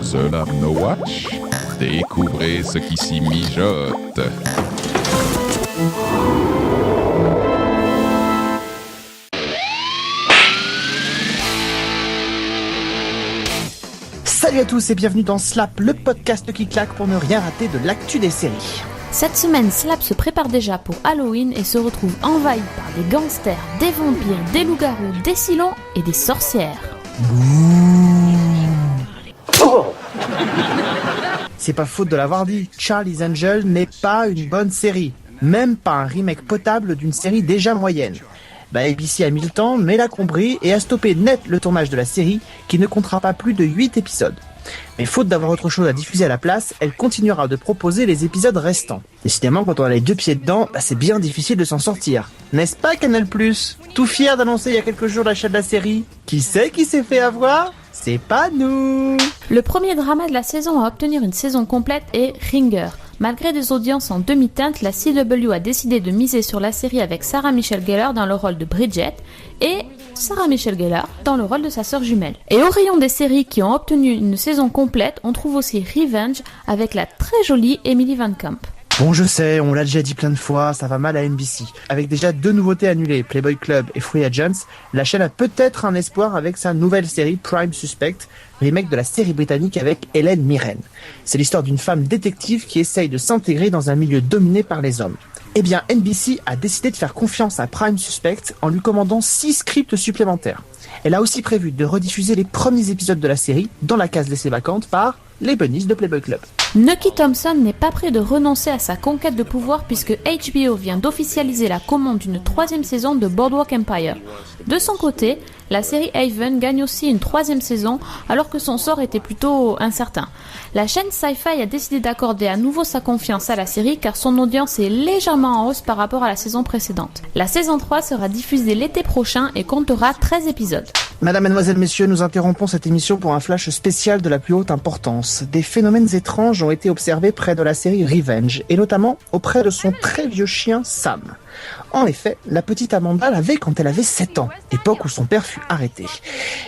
Seul à No Watch, découvrez ce qui s'y mijote. Salut à tous et bienvenue dans Slap, le podcast qui claque pour ne rien rater de l'actu des séries. Cette semaine, Slap se prépare déjà pour Halloween et se retrouve envahi par des gangsters, des vampires, des loups-garous, des silons et des sorcières. C'est pas faute de l'avoir dit, Charlie's Angels n'est pas une bonne série. Même pas un remake potable d'une série déjà moyenne. ABC a mis le temps, mais l'a compris et a stoppé net le tournage de la série qui ne comptera pas plus de 8 épisodes. Mais faute d'avoir autre chose à diffuser à la place, elle continuera de proposer les épisodes restants. Décidément, quand on a les deux pieds dedans, c'est bien difficile de s'en sortir. N'est-ce pas Canal+? Tout fier d'annoncer il y a quelques jours l'achat de la série. Qui c'est qui s'est fait avoir? C'est pas nous! Le premier drama de la saison à obtenir une saison complète est Ringer. Malgré des audiences en demi-teinte, la CW a décidé de miser sur la série avec Sarah Michelle Gellar dans le rôle de Bridget et Sarah Michelle Gellar dans le rôle de sa sœur jumelle. Et au rayon des séries qui ont obtenu une saison complète, on trouve aussi Revenge avec la très jolie Emily Van Camp. Bon, je sais, on l'a déjà dit plein de fois, ça va mal à NBC. Avec déjà 2 nouveautés annulées, Playboy Club et Free Agents, la chaîne a peut-être un espoir avec sa nouvelle série Prime Suspect, remake de la série britannique avec Hélène Mirren. C'est l'histoire d'une femme détective qui essaye de s'intégrer dans un milieu dominé par les hommes. Eh bien, NBC a décidé de faire confiance à Prime Suspect en lui commandant 6 scripts supplémentaires. Elle a aussi prévu de rediffuser les premiers épisodes de la série dans la case laissée vacante par les bunnies de Playboy Club. Nucky Thompson n'est pas prêt de renoncer à sa conquête de pouvoir puisque HBO vient d'officialiser la commande d'une 3e saison de Boardwalk Empire. De son côté, la série Haven gagne aussi une 3e saison alors que son sort était plutôt incertain. La chaîne Sci-Fi a décidé d'accorder à nouveau sa confiance à la série car son audience est légèrement en hausse par rapport à la saison précédente. La saison 3 sera diffusée l'été prochain et comptera 13 épisodes. Madame, Mademoiselle, Messieurs, nous interrompons cette émission pour un flash spécial de la plus haute importance. Des phénomènes étranges ont été observés près de la série Revenge, et notamment auprès de son très vieux chien Sam. En effet, la petite Amanda l'avait quand elle avait 7 ans, époque où son père fut arrêté.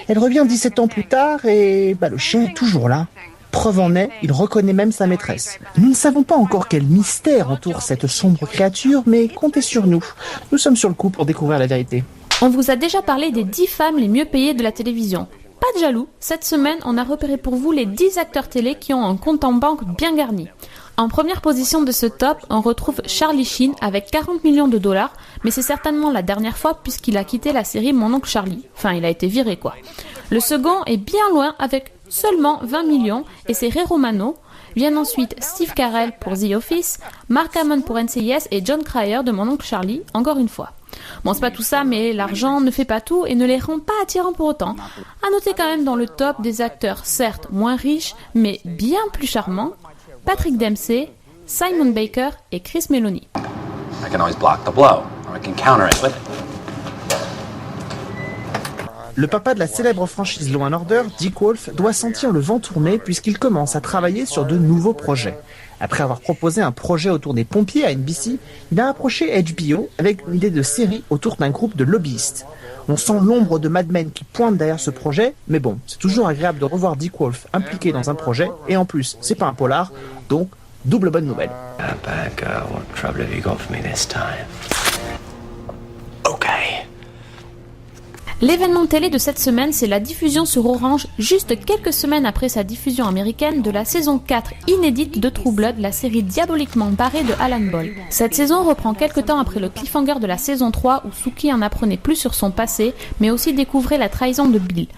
Elle revient 17 ans plus tard et le chien est toujours là. Preuve en est, il reconnaît même sa maîtresse. Nous ne savons pas encore quel mystère entoure cette sombre créature, mais comptez sur nous. Nous sommes sur le coup pour découvrir la vérité. On vous a déjà parlé des 10 femmes les mieux payées de la télévision. Pas de jaloux, cette semaine on a repéré pour vous les 10 acteurs télé qui ont un compte en banque bien garni. En première position de ce top, on retrouve Charlie Sheen avec 40 millions de dollars, mais c'est certainement la dernière fois puisqu'il a quitté la série Mon Oncle Charlie. Enfin, il a été viré quoi. Le second est bien loin avec seulement 20 millions et c'est Ray Romano. Viennent ensuite Steve Carell pour The Office, Mark Hamill pour NCIS et John Cryer de Mon Oncle Charlie, encore une fois. Bon, c'est pas tout ça, mais l'argent ne fait pas tout et ne les rend pas attirants pour autant. À noter quand même dans le top des acteurs certes moins riches, mais bien plus charmants, Patrick Dempsey, Simon Baker et Chris Meloni. I can always block the blow, or I can counter it with it. Le papa de la célèbre franchise Law & Order, Dick Wolf, doit sentir le vent tourner puisqu'il commence à travailler sur de nouveaux projets. Après avoir proposé un projet autour des pompiers à NBC, il a approché HBO avec une idée de série autour d'un groupe de lobbyistes. On sent l'ombre de Mad Men qui pointe derrière ce projet, mais bon, c'est toujours agréable de revoir Dick Wolf impliqué dans un projet, et en plus, c'est pas un polar, donc double bonne nouvelle. Bad girl, what trouble have you got for me this time? Okay. L'événement télé de cette semaine, c'est la diffusion sur Orange, juste quelques semaines après sa diffusion américaine, de la saison 4 inédite de True Blood, la série diaboliquement barrée de Alan Ball. Cette saison reprend quelques temps après le cliffhanger de la saison 3 où Sookie en apprenait plus sur son passé, mais aussi découvrait la trahison de Bill.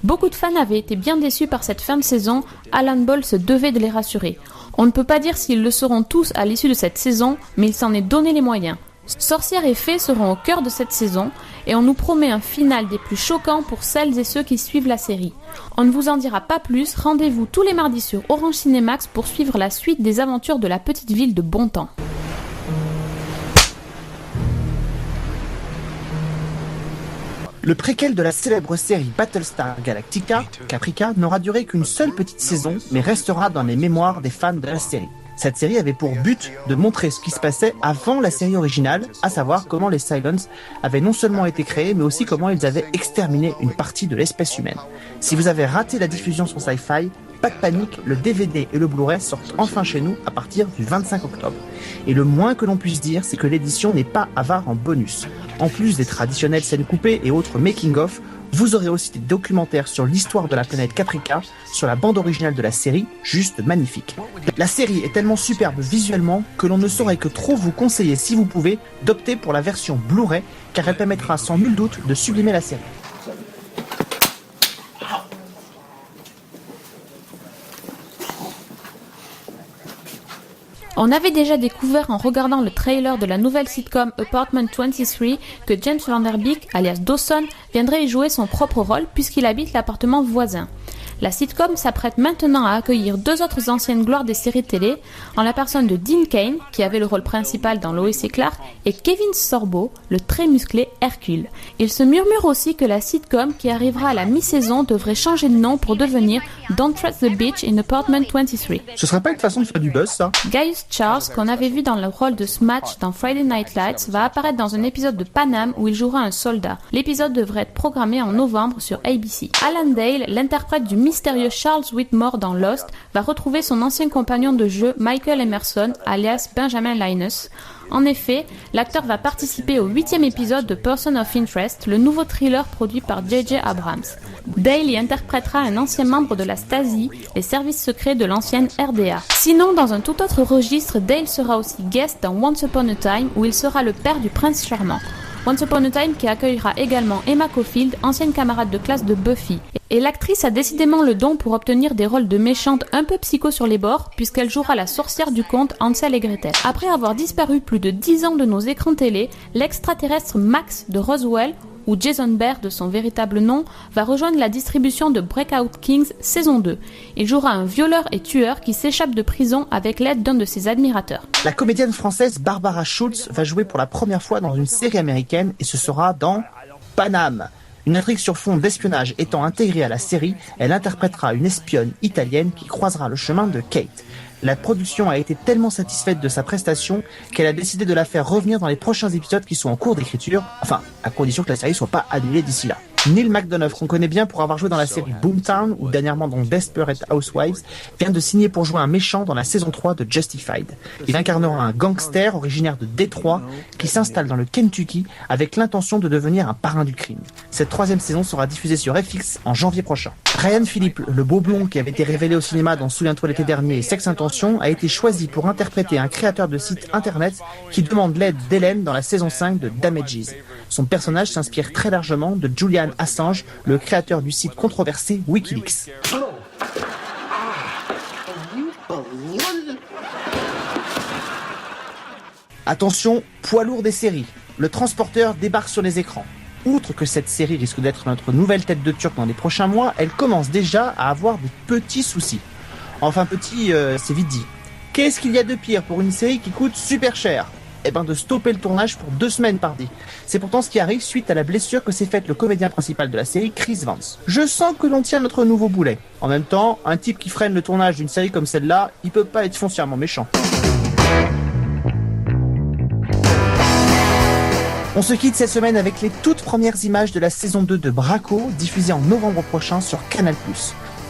Beaucoup de fans avaient été bien déçus par cette fin de saison, Alan Ball se devait de les rassurer. On ne peut pas dire s'ils le seront tous à l'issue de cette saison, mais il s'en est donné les moyens. Sorcières et fées seront au cœur de cette saison et on nous promet un final des plus choquants pour celles et ceux qui suivent la série. On ne vous en dira pas plus, rendez-vous tous les mardis sur Orange Cinémax pour suivre la suite des aventures de la petite ville de Bontemps. Le préquel de la célèbre série Battlestar Galactica, Caprica, n'aura duré qu'une seule petite saison, mais restera dans les mémoires des fans de la série. Cette série avait pour but de montrer ce qui se passait avant la série originale, à savoir comment les Cylons avaient non seulement été créés, mais aussi comment ils avaient exterminé une partie de l'espèce humaine. Si vous avez raté la diffusion sur Sci-Fi, pas de panique, le DVD et le Blu-ray sortent enfin chez nous à partir du 25 octobre. Et le moins que l'on puisse dire, c'est que l'édition n'est pas avare en bonus. En plus des traditionnelles scènes coupées et autres making-of, vous aurez aussi des documentaires sur l'histoire de la planète Caprica, sur la bande originale de la série, juste magnifique. La série est tellement superbe visuellement que l'on ne saurait que trop vous conseiller, si vous pouvez, d'opter pour la version Blu-ray, car elle permettra sans nul doute de sublimer la série. On avait déjà découvert en regardant le trailer de la nouvelle sitcom Apartment 23 que James Van Der Beek, alias Dawson, viendrait y jouer son propre rôle puisqu'il habite l'appartement voisin. La sitcom s'apprête maintenant à accueillir 2 autres anciennes gloires des séries télé, en la personne de Dean Cain, qui avait le rôle principal dans Lois et Clark, et Kevin Sorbo, le très musclé Hercule. Il se murmure aussi que la sitcom, qui arrivera à la mi-saison, devrait changer de nom pour devenir Don't Trust the Beach in Apartment 23. Ce serait pas une façon de faire du buzz, ça? Gaius Charles, qu'on avait vu dans le rôle de Smatch dans Friday Night Lights, va apparaître dans un épisode de Panam où il jouera un soldat. L'épisode devrait être programmé en novembre sur ABC. Alan Dale, l'interprète du mystérieux Charles Whitmore dans Lost, va retrouver son ancien compagnon de jeu Michael Emerson, alias Benjamin Linus. En effet, l'acteur va participer au 8e épisode de Person of Interest, le nouveau thriller produit par J.J. Abrams. Dale y interprétera un ancien membre de la Stasi, les services secrets de l'ancienne RDA. Sinon, dans un tout autre registre, Dale sera aussi guest dans Once Upon a Time, où il sera le père du prince charmant. Once Upon a Time qui accueillera également Emma Caulfield, ancienne camarade de classe de Buffy. Et l'actrice a décidément le don pour obtenir des rôles de méchantes un peu psycho sur les bords, puisqu'elle jouera la sorcière du conte Hansel et Gretel. Après avoir disparu plus de 10 ans de nos écrans télé, l'extraterrestre Max de Roswell, ou Jason Bear de son véritable nom, va rejoindre la distribution de Breakout Kings saison 2. Il jouera un violeur et tueur qui s'échappe de prison avec l'aide d'un de ses admirateurs. La comédienne française Barbara Schultz va jouer pour la première fois dans une série américaine et ce sera dans Panam. Une intrigue sur fond d'espionnage étant intégrée à la série, elle interprétera une espionne italienne qui croisera le chemin de Kate. La production a été tellement satisfaite de sa prestation qu'elle a décidé de la faire revenir dans les prochains épisodes qui sont en cours d'écriture, enfin, à condition que la série soit pas annulée d'ici là. Neil McDonough, qu'on connaît bien pour avoir joué dans la série Boomtown ou dernièrement dans Desperate Housewives, vient de signer pour jouer un méchant dans la saison 3 de Justified. Il incarnera un gangster originaire de Détroit qui s'installe dans le Kentucky avec l'intention de devenir un parrain du crime. Cette 3e saison sera diffusée sur FX en janvier prochain. Ryan Phillippe, le beau blond qui avait été révélé au cinéma dans Souviens-toi l'été dernier et Sex Intention, a été choisi pour interpréter un créateur de site internet qui demande l'aide d'Hélène dans la saison 5 de Damages. Son personnage s'inspire très largement de Julian Assange, le créateur du site controversé Wikileaks. Attention, poids lourd des séries. Le transporteur débarque sur les écrans. Outre que cette série risque d'être notre nouvelle tête de turc dans les prochains mois, elle commence déjà à avoir de petits soucis. Enfin petit, c'est vite dit. Qu'est-ce qu'il y a de pire pour une série qui coûte super cher ? Eh ben de stopper le tournage pour 2 semaines pardi. C'est pourtant ce qui arrive suite à la blessure que s'est faite le comédien principal de la série, Chris Vance. Je sens que l'on tient notre nouveau boulet. En même temps, un type qui freine le tournage d'une série comme celle-là, il peut pas être foncièrement méchant. On se quitte cette semaine avec les toutes premières images de la saison 2 de Braco, diffusée en novembre prochain sur Canal+.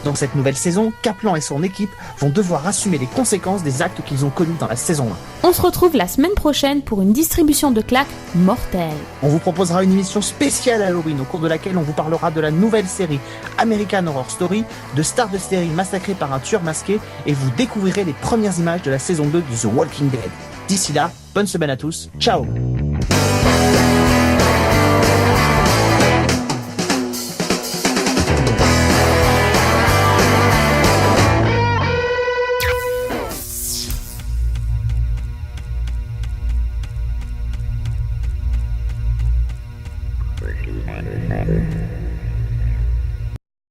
Dans cette nouvelle saison, Kaplan et son équipe vont devoir assumer les conséquences des actes qu'ils ont commis dans la saison 1. On se retrouve la semaine prochaine pour une distribution de claques mortelle. On vous proposera une émission spéciale Halloween au cours de laquelle on vous parlera de la nouvelle série American Horror Story, de stars de série massacrées par un tueur masqué et vous découvrirez les premières images de la saison 2 de The Walking Dead. D'ici là, bonne semaine à tous, ciao.